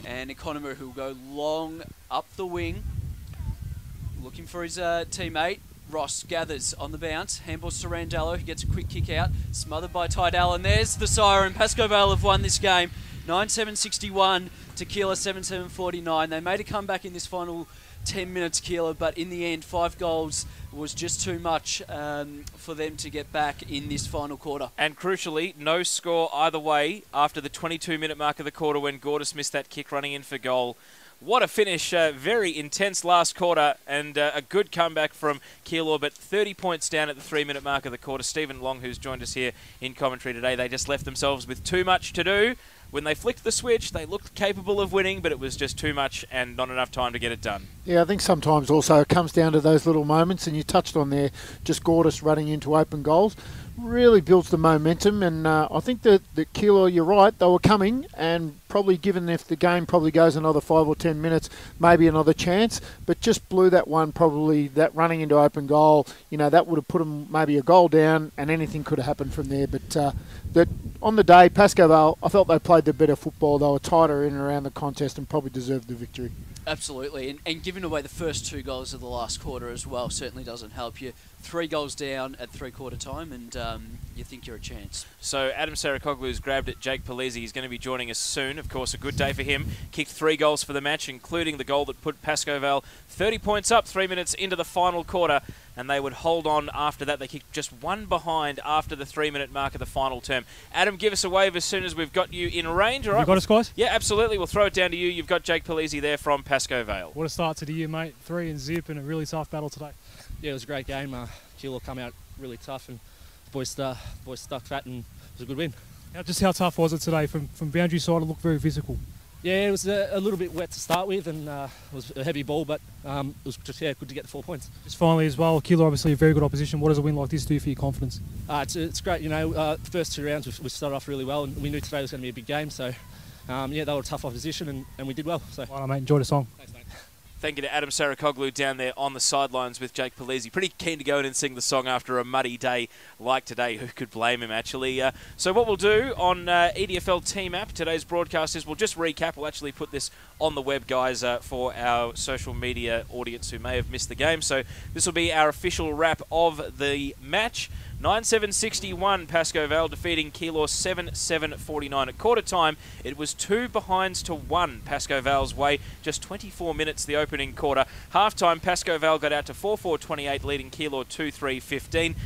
And Economo, who will go long up the wing, looking for his teammate. Ross gathers on the bounce. Handballs to Randello. He gets a quick kick out. Smothered by Tydell. And there's the siren. Pascoe Vale have won this game. 9-7-61 to Keilor 7-7-49. They made a comeback in this final 10 minutes, Keilor, but in the end, 5 goals was just too much for them to get back in this final quarter. And crucially, no score either way after the 22-minute mark of the quarter when Gordis missed that kick running in for goal. What a finish. Very intense last quarter and a good comeback from Keilor, but 30 points down at the 3-minute mark of the quarter. Stephen Long, who's joined us here in commentary today, they just left themselves with too much to do. When they flicked the switch, they looked capable of winning, but it was just too much and not enough time to get it done. Yeah, I think sometimes also it comes down to those little moments, and you touched on there, just Gordis running into open goals. Really builds the momentum, and I think that Keilor, you're right, they were coming, and probably given if the game probably goes another 5 or 10 minutes, maybe another chance, but just blew that one, probably that running into open goal, that would have put them maybe a goal down, and anything could have happened from there. But that on the day, Pascoe Vale, I felt they played the better football. They were tighter in and around the contest and probably deserved the victory. Absolutely, and giving away the first 2 goals of the last quarter as well certainly doesn't help you. 3 goals down at 3-quarter time, and you think you're a chance. So Adem Saricaoglu has grabbed at Jake Pellizzeri. He's going to be joining us soon. Of course, a good day for him. Kicked 3 goals for the match, including the goal that put Pascoe Vale 30 points up 3 minutes into the final quarter, and they would hold on after that. They kicked just 1 behind after the 3-minute mark of the final term. Adam, give us a wave as soon as we've got you in range. All right? You got us, guys? Yeah, absolutely. We'll throw it down to you. You've got Jake Pellizzeri there from Pascoe Vale. What a start to the year, mate. 3 and zip and a really tough battle today. Yeah, it was a great game. Keilor come out really tough, and boys stuck fat, and it was a good win. Just how tough was it today? From boundary side, it looked very physical. Yeah, it was a little bit wet to start with, and it was a heavy ball, but it was just good to get the 4 points. Just finally as well, Keilor obviously a very good opposition. What does a win like this do for your confidence? It's great. The first 2 rounds we started off really well, and we knew today was going to be a big game. So they were a tough opposition, and we did well. So. Well, mate, enjoy the song. Thanks, mate. Thank you to Adem Saricaoglu down there on the sidelines with Jake Pellizzeri. Pretty keen to go in and sing the song after a muddy day like today. Who could blame him, actually? So what we'll do on EDFL Team App, today's broadcast, is we'll just recap. We'll actually put this on the web, guys, for our social media audience who may have missed the game. So this will be our official wrap of the match. 9-7-61, Pascoe Vale defeating Keilor 7-7-49. At quarter time, it was 2 behinds to 1 Pascoe Vale's way. Just 24 minutes the opening quarter. Half-time, Pascoe Vale got out to 4-4-28, leading Keilor 2-3-15.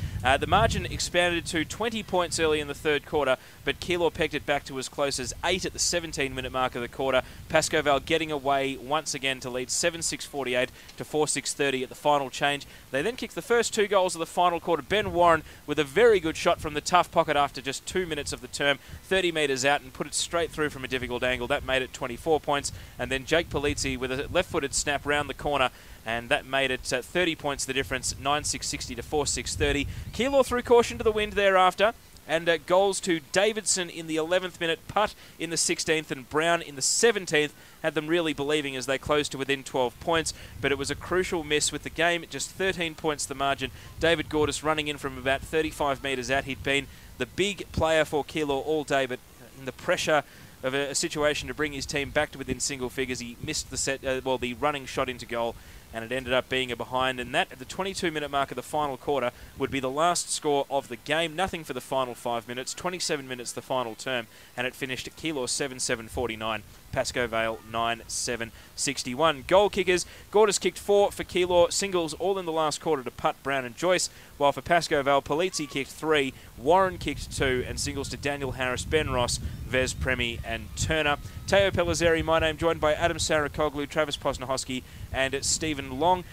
The margin expanded to 20 points early in the 3rd quarter, but Keilor pegged it back to as close as 8 at the 17-minute mark of the quarter. Pascoe Vale getting away once again to lead 7-6-48 to 4-6-30 at the final change. They then kicked the first 2 goals of the final quarter. Ben Warren with a very good shot from the tough pocket after just 2 minutes of the term, 30 metres out, and put it straight through from a difficult angle. That made it 24 points. And then Jake Pellizzeri with a left-footed snap round the corner, and that made it 30 points the difference, 9-6-60 to 4-6-30. Keilor threw caution to the wind thereafter, and goals to Davidson in the 11th minute, Putt in the 16th, and Brown in the 17th had them really believing as they closed to within 12 points. But it was a crucial miss with the game at just 13 points the margin. David Gordis running in from about 35 metres out. He'd been the big player for Keilor all day, but in the pressure of a situation to bring his team back to within single figures, he missed the running shot into goal, and it ended up being a behind. And that, at the 22-minute mark of the final quarter, would be the last score of the game. Nothing for the final 5 minutes, 27 minutes the final term, and it finished at Keilor 7-7-49, Pascoe Vale 9-7-61. Goal kickers, Gordis kicked 4 for Keilor, singles all in the last quarter to Putt, Brown and Joyce, while for Pascoe Vale, Pellizzeri kicked 3, Warren kicked 2, and singles to Daniel Harris, Ben Ross, Vez Premi and Turner. Teo Pellizzeri, my name, joined by Adem Saricaoglu, Travis Poznaochowski and Stephen Long.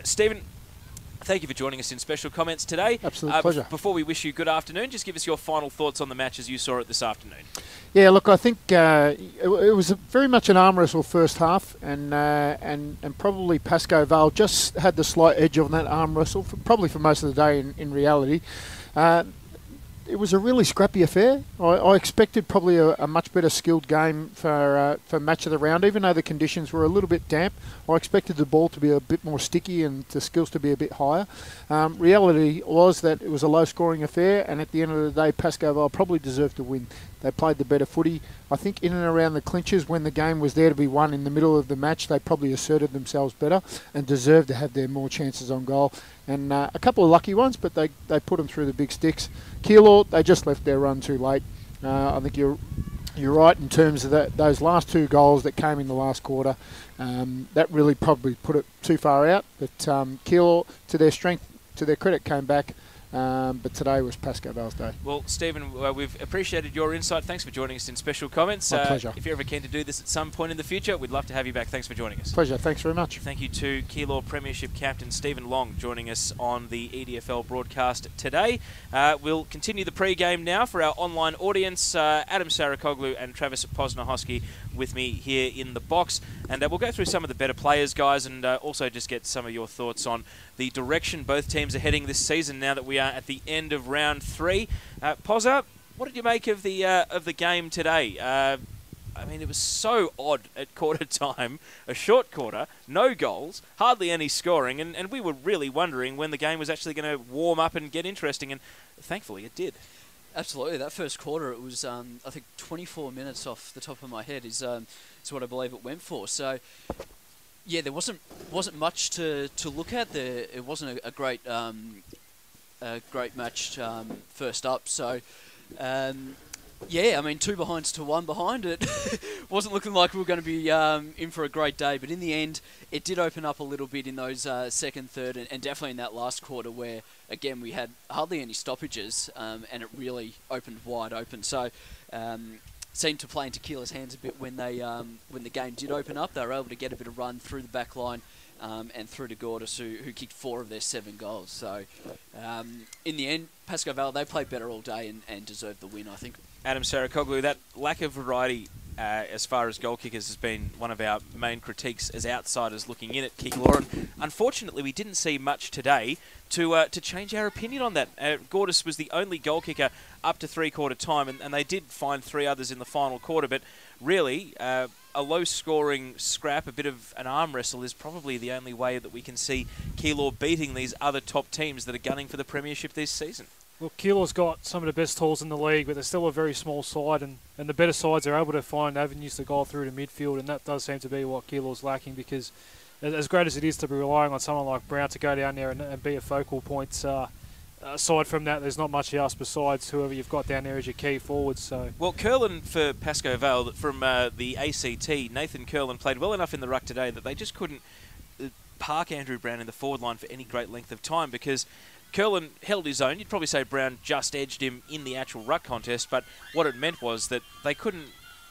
Stephen, thank you for joining us in special comments today. Absolute pleasure. Before we wish you good afternoon, just give us your final thoughts on the match as you saw it this afternoon. Yeah, look, I think it was very much an arm wrestle first half, and probably Pascoe Vale just had the slight edge on that arm wrestle, probably for most of the day in reality. It was a really scrappy affair. I expected probably a much better skilled game for match of the round, even though the conditions were a little bit damp. I expected the ball to be a bit more sticky and the skills to be a bit higher. Reality was that it was a low-scoring affair, and at the end of the day, Pascoe Vale probably deserved to win. They played the better footy. I think in and around the clinches, when the game was there to be won in the middle of the match, they probably asserted themselves better and deserved to have their more chances on goal. And a couple of lucky ones, but they put them through the big sticks. Keilor, they just left their run too late. I think you're right in terms of those last 2 goals that came in the last quarter. That really probably put it too far out. But Keilor, to their strength, to their credit, came back. But today was Pascoe Vale's day. Well, Stephen, we've appreciated your insight. Thanks for joining us in special comments. My pleasure. If you're ever keen to do this at some point in the future, we'd love to have you back. Thanks for joining us. Pleasure. Thanks very much. Thank you to Keilor Premiership Captain Stephen Long joining us on the EDFL broadcast today. We'll continue the pre-game now for our online audience. Adem Saricaoglu and Travis Poznaochowski with me here in the box. And we'll go through some of the better players, guys, and also just get some of your thoughts on the direction both teams are heading this season now that we are at the end of round 3. Pozza, what did you make of the game today? I mean, it was so odd at quarter time, a short quarter, no goals, hardly any scoring, and we were really wondering when the game was actually going to warm up and get interesting, and thankfully it did. Absolutely. That first quarter, it was, I think, 24 minutes off the top of my head is what I believe it went for. So, yeah, there wasn't much to look at. It wasn't a great match first up. So, yeah, I mean, 2 behinds to 1 behind. It wasn't looking like we were going to be in for a great day. But in the end, it did open up a little bit in those second, third, and definitely in that last quarter where, again, we had hardly any stoppages and it really opened wide open. So, seemed to play into Keilor's hands a bit when the game did open up. They were able to get a bit of run through the back line and through to Gordis, who kicked 4 of their 7 goals. So, in the end, Pascoe Vale, they played better all day and deserved the win, I think. Adem Saricaoglu, that lack of variety as far as goal kickers has been one of our main critiques as outsiders looking in at Keilor. And unfortunately, we didn't see much today to change our opinion on that. Gordis was the only goal kicker up to 3-quarter time, and they did find 3 others in the final quarter. But really, a low-scoring scrap, a bit of an arm wrestle, is probably the only way that we can see Keilor beating these other top teams that are gunning for the premiership this season. Well, Keilor's got some of the best tools in the league, but they're still a very small side, and the better sides are able to find avenues to go through to midfield, and that does seem to be what Keilor's lacking, because as great as it is to be relying on someone like Brown to go down there and be a focal point, aside from that, there's not much else besides whoever you've got down there as your key forwards. So, well, Curlin for Pascoe Vale from the ACT, Nathan Curlin played well enough in the ruck today that they just couldn't park Andrew Brown in the forward line for any great length of time, because Curlin held his own. You'd probably say Brown just edged him in the actual ruck contest, but what it meant was that they couldn't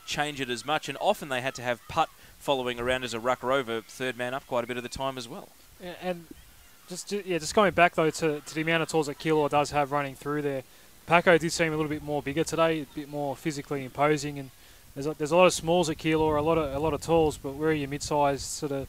change it as much, and often they had to have Putt following around as a ruck rover, third man up quite a bit of the time as well. And just going back though to the amount of tools that Keilor does have running through there, Paco did seem a little bit more bigger today, a bit more physically imposing, and there's a lot of smalls at Keilor, a lot of tools, but where are your mid-sized sort of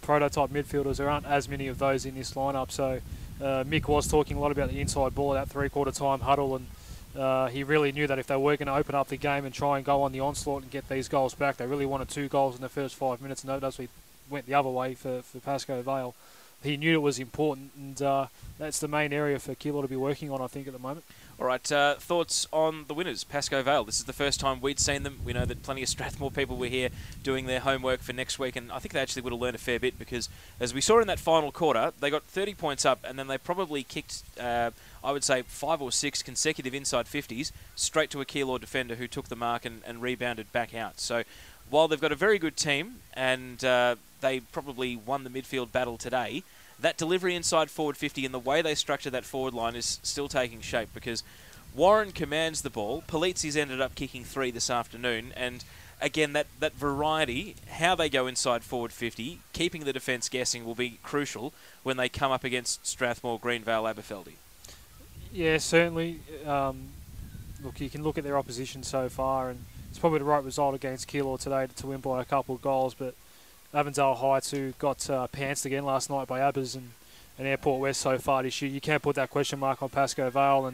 prototype midfielders? There aren't as many of those in this lineup. So Mick was talking a lot about the inside ball at that 3-quarter time huddle, and he really knew that if they were going to open up the game and try and go on the onslaught and get these goals back, they really wanted 2 goals in the first 5 minutes, and that actually went the other way for Pascoe Vale. He knew it was important, and that's the main area for Keilor to be working on, I think, at the moment. All right, thoughts on the winners, Pascoe Vale. This is the first time we'd seen them. We know that plenty of Strathmore people were here doing their homework for next week, and I think they actually would have learned a fair bit, because as we saw in that final quarter, they got 30 points up, and then they probably kicked, I would say, 5 or 6 consecutive inside 50s straight to a Keilor defender who took the mark and rebounded back out. So while they've got a very good team, and they probably won the midfield battle today, that delivery inside forward 50 and the way they structure that forward line is still taking shape, because Warren commands the ball. Pellizzeri's ended up kicking 3 this afternoon, and again, that variety, how they go inside forward 50, keeping the defence guessing will be crucial when they come up against Strathmore, Greenvale, Aberfeldy. Yeah, certainly. Look, you can look at their opposition so far, and it's probably the right result against Keilor today to win by a couple of goals, but Avondale Heights, who got pantsed again last night by Abbas, and Airport West so far this year, you can't put that question mark on Pascoe Vale,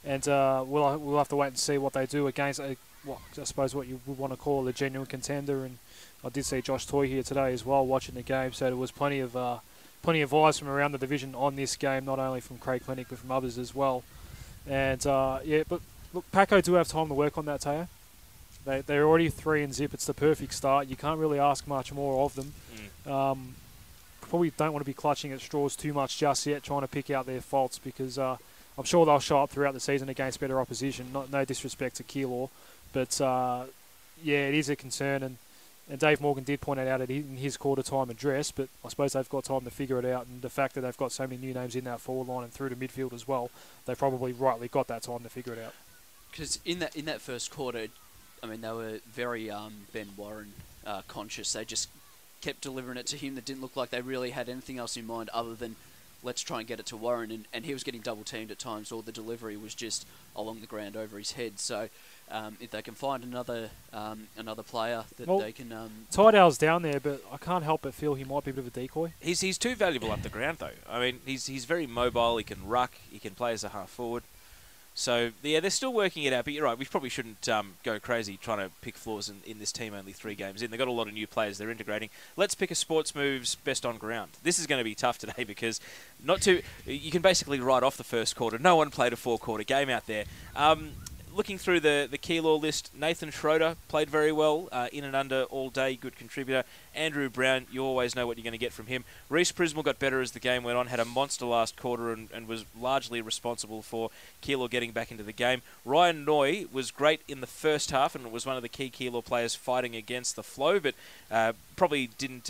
and we'll have to wait and see what they do against, I suppose what you would want to call a genuine contender. And I did see Josh Toy here today as well watching the game, so there was plenty of eyes from around the division on this game, not only from Craig Clinic but from others as well. And but Look, Pascoe do have time to work on that, Teo. They're already 3-0. It's the perfect start. You can't really ask much more of them. Probably don't want to be clutching at straws too much just yet, trying to pick out their faults, because I'm sure they'll show up throughout the season against better opposition. No disrespect to Keilor, but yeah, it is a concern. And Dave Morgan did point it out in his quarter-time address, but I suppose they've got time to figure it out. And the fact that they've got so many new names in that forward line and through to midfield as well, they probably rightly got that time to figure it out. Because in that first quarter, I mean, they were very Ben Warren conscious. They just kept delivering it to him. That didn't look like they really had anything else in mind other than let's try and get it to Warren. And he was getting double-teamed at times, or the delivery was just along the ground over his head. So if they can find another player that they can... Tidale's down there, but I can't help but feel he might be a bit of a decoy. He's too valuable up the ground, though. I mean, he's very mobile. He can ruck. He can play as a half-forward. So, yeah, they're still working it out, but you're right, we probably shouldn't go crazy trying to pick flaws in this team only 3 games in. They've got a lot of new players they're integrating. Let's pick a Sports Moves best on ground. This is going to be tough today because you can basically write off the first quarter. No one played a 4-quarter game out there. Looking through the Keilor list, Nathan Schroeder played very well, in and under all day, good contributor. Andrew Brown, you always know what you're going to get from him. Reece Prismal got better as the game went on, had a monster last quarter and was largely responsible for Keilor getting back into the game. Ryan Noy was great in the first half and was one of the key Keilor players fighting against the flow, but probably didn't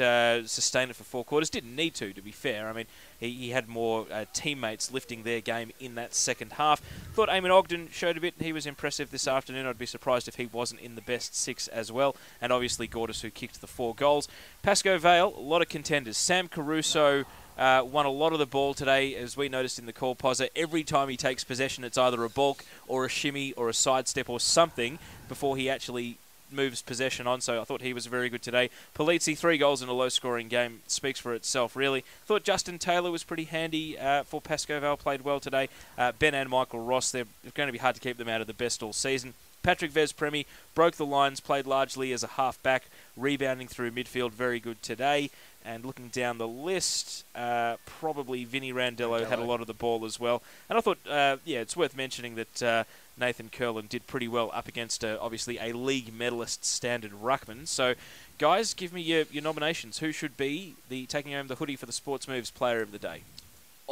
sustain it for 4 quarters. Didn't need to be fair. I mean, he had more teammates lifting their game in that second half. Thought Eamon Ogden showed a bit. He was impressive this afternoon. I'd be surprised if he wasn't in the best 6 as well. And obviously Gordis, who kicked the 4 goals. Pascoe Vale, a lot of contenders. Sam Caruso won a lot of the ball today, as we noticed in the call poser. Every time he takes possession, it's either a bulk or a shimmy or a sidestep or something before he actually moves possession on, so I thought he was very good today. Pellizzeri, 3 goals in a low-scoring game, speaks for itself, really. Thought Justin Taylor was pretty handy for Pascoe Vale, played well today. Ben and Michael Ross, they're going to be hard to keep them out of the best all season. Patrick Vez-Premi broke the lines, played largely as a half-back, rebounding through midfield, very good today. And looking down the list, probably Vinny Randello had a lot of the ball as well. And I thought, it's worth mentioning that Nathan Curlin did pretty well up against, obviously, a league medalist standard ruckman. So, guys, give me your nominations. Who should be taking home the hoodie for the Sports Moves Player of the Day?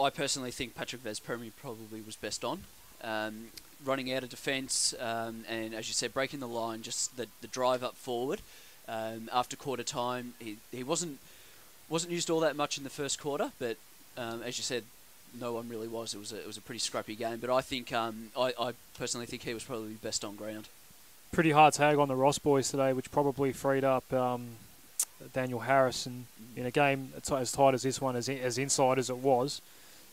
I personally think Patrick Vez-Premi probably was best on. Running out of defence, and as you said, breaking the line, just the drive up forward. After quarter time, he wasn't used all that much in the first quarter, but as you said, no one really was. It was a pretty scrappy game, but I think I personally think he was probably best on ground. Pretty hard tag on the Ross boys today, which probably freed up Daniel Harris, and in a game as tight as this one, as inside as it was.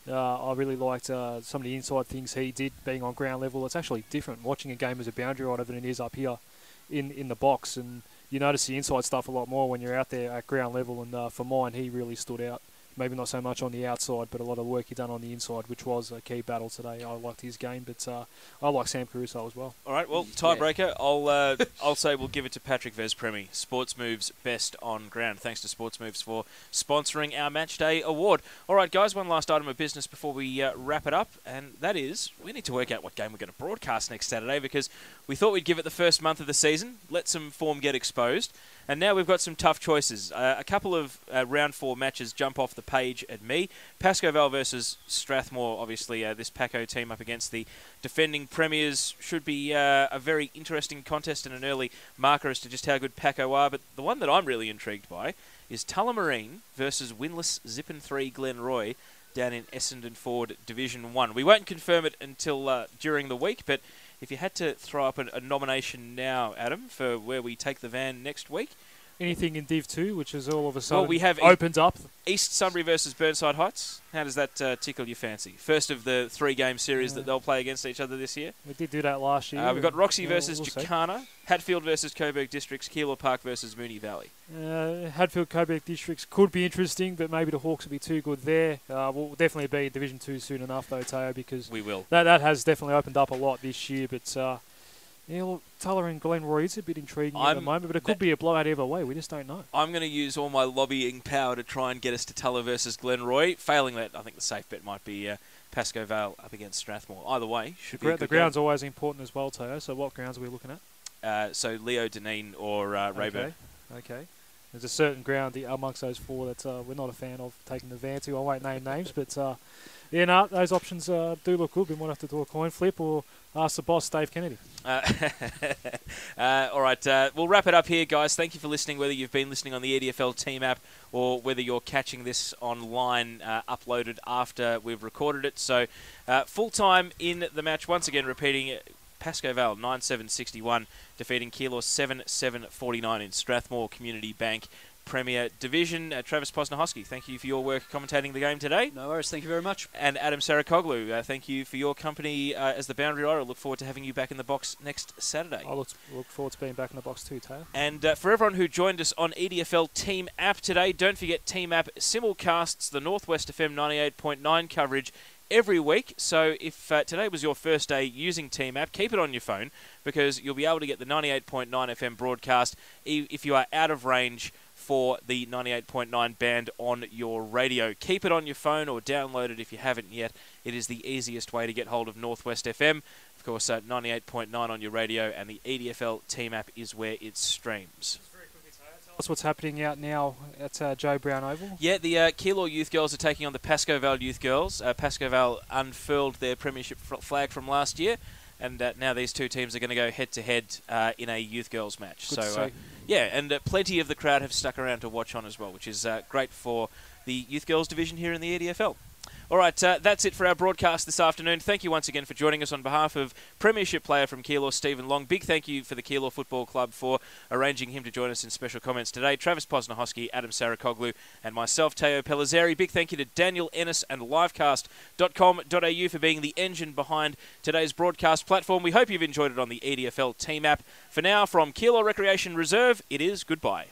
I really liked some of the inside things he did, being on ground level. It's actually different watching a game as a boundary rider than it is up here in the box, and you notice the inside stuff a lot more when you're out there at ground level, and for mine, he really stood out. Maybe not so much on the outside, but a lot of work he done on the inside, which was a key battle today. I liked his game, but I like Sam Caruso as well. All right, well, tiebreaker. I'll say we'll give it to Patrick Vez-Premi. Sports Moves best on ground. Thanks to Sports Moves for sponsoring our Match Day award. All right, guys, one last item of business before we wrap it up, and that is we need to work out what game we're going to broadcast next Saturday, because we thought we'd give it the first month of the season, let some form get exposed. And now we've got some tough choices. A couple of round 4 matches jump off the page at me. Pascoe Vale versus Strathmore, obviously this Pascoe team up against the defending premiers. Should be a very interesting contest and an early marker as to just how good Pascoe are. But the one that I'm really intrigued by is Tullamarine versus winless Zippin 3 Glenroy down in Essendon Ford Division 1. We won't confirm it until during the week, but if you had to throw up a nomination now, Adam, for where we take the van next week. Anything in Div 2, which is all of a sudden we have opened up. East Sunbury versus Burnside Heights. How does that tickle your fancy? First of the 3-game series that they'll play against each other this year. We did do that last year. We've got Roxy versus Jacana, Hatfield versus Coburg Districts, Keilor Park versus Moonee Valley. Hatfield Coburg Districts could be interesting, but maybe the Hawks will be too good there. We'll definitely be Division 2 soon enough, though, Teo, because we will. That has definitely opened up a lot this year, but Yeah, well, Tulla and Glenroy is a bit intriguing at the moment, but it could be a blowout either way. We just don't know. I'm going to use all my lobbying power to try and get us to Tulla versus Glenroy. Failing that, I think the safe bet might be Pascoe Vale up against Strathmore. Either way, should be a good The ground's always important as well, Teo. So what grounds are we looking at? So Leo Deneen or Rayburn. Okay. There's a certain ground amongst those four that we're not a fan of taking the van to. I won't name names, but those options do look good. We might have to do a coin flip or ask the boss, Dave Kennedy. All right, we'll wrap it up here, guys. Thank you for listening, whether you've been listening on the EDFL team app or whether you're catching this online, uploaded after we've recorded it. So full time in the match, once again repeating, Pascoe Vale 9-7-61, defeating Keilor 7-7-49 in Strathmore Community Bank Premier Division. Travis Poznaochowski, thank you for your work commentating the game today. No worries, thank you very much. And Adem Saricaoglu, thank you for your company as the boundary rider. I look forward to having you back in the box next Saturday. I look forward to being back in the box too, Taylor. And for everyone who joined us on EDFL Team App today, don't forget Team App simulcasts the Northwest FM 98.9 coverage every week. So if today was your first day using Team App, keep it on your phone because you'll be able to get the 98.9 FM broadcast if you are out of range for the 98.9 band on your radio. Keep it on your phone or download it if you haven't yet. It is the easiest way to get hold of Northwest FM. Of course, 98.9 on your radio, and the EDFL Team App is where it streams. Tell us what's happening out now at Joe Brown Oval. Yeah, the Keilor Youth Girls are taking on the Pascoe Vale Youth Girls. Pascoe Vale unfurled their premiership flag from last year, and now these two teams are going to go head-to-head in a Youth Girls match. Yeah, and plenty of the crowd have stuck around to watch on as well, which is great for the Youth Girls division here in the EDFL. All right, that's it for our broadcast this afternoon. Thank you once again for joining us on behalf of Premiership player from Keilor, Stephen Long. Big thank you for the Keilor Football Club for arranging him to join us in special comments today. Travis Poznaochowski, Adem Saricaoglu, and myself, Teo Pellizzeri. Big thank you to Daniel Ennis and livecast.com.au for being the engine behind today's broadcast platform. We hope you've enjoyed it on the EDFL Team App. For now, from Keilor Recreation Reserve, it is goodbye.